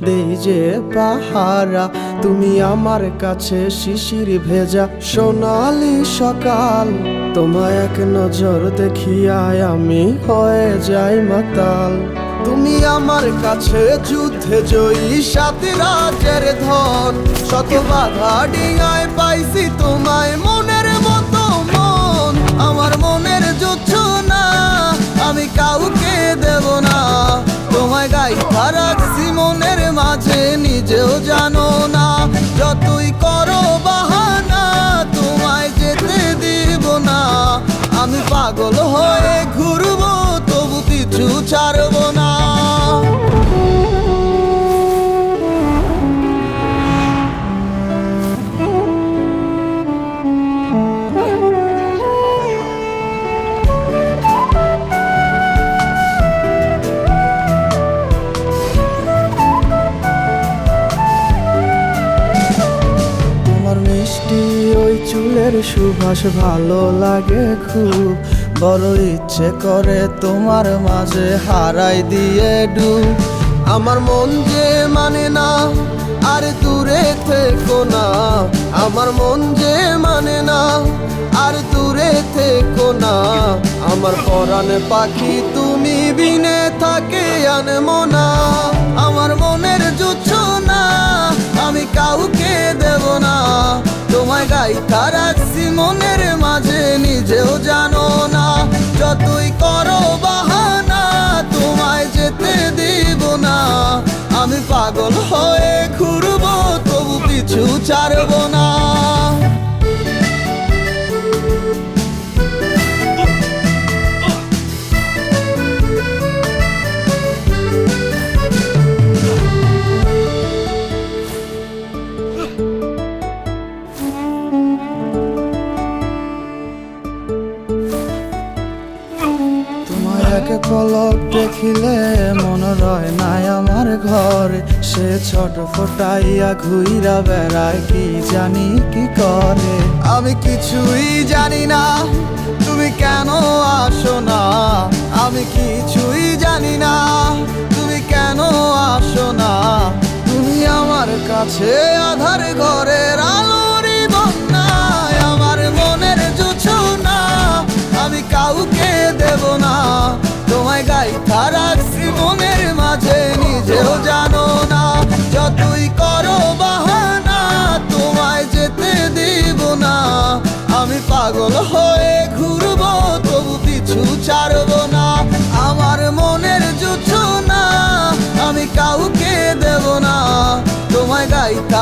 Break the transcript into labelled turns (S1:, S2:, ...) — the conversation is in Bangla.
S1: দেই যে পাহারা, তুমি আমার কাছে শিশির ভেজা সোনালি সকাল। তোমায় এক নজর দেখিয়ায় আমি হয়ে যাই মাতাল। তুমি আমার কাছে যুদ্ধে জয়ী, সাত রাজের ধন। শত বাধা ডিঙায় পাইছি তোমায় মনের মতো মন। আমার মনের জোছনা আমি কাউকে দেব না, তোমায় গাইথা রাখছি মনের মাঝে নিজেও জানো না। যতই করো বাহানা তোমায় যেতে দিব না, আমি পাগল হয়ে ঘুরবো তবু পিছু ছাড়বো না। মিষ্টি ওই চুলের সুবাস ভালো লাগে খুব, বড় ইচ্ছে করে তোমার মাঝে হারাই দিয়ে ডুব। আমার মন যে মানে না আর দূরে থেকো না, আমার মন যে মানে না আর দূরে থেকো না। আমার পরাণে পাখি তুমি বিনে থাকে আনমো না। আমার মনের জোছনা আমি কাউকে দেব না, তোমায় গাইথা রাখছি মনের মাঝে নিজেও জানো না। যতই করো বাহানা তোমায় যেতে দিব না, আমি পাগল হয়ে ঘুরবো তবু পিছু ছাড়বো না। এক পলক দেখিলে মন রয় নাই আমার ঘরে, সে ছোট ফোটাইয়া ঘুইরা বেড়ায় কি জানি কি করে। আমি কিছুই জানি না তুমি কেন আসো না, আমি কিছুই জানি না তুমি কেন আসো না। তুমি আমার কাছে আধার ঘরের আলোরই বন্যায়, আমার মনের জোছনা আমি কাউকে দেব না, তোমায় গাইথা রাখছি মনের মাঝে নিজেও জানো না। যতই করো বাহানা তোমায় যেতে দিব না, আমি পাগল হয়ে ঘুরবো তবু পিছু ছাড়বো না। আমার মনের জোছনা আমি কাউকে দেব না, তোমায় গাইথা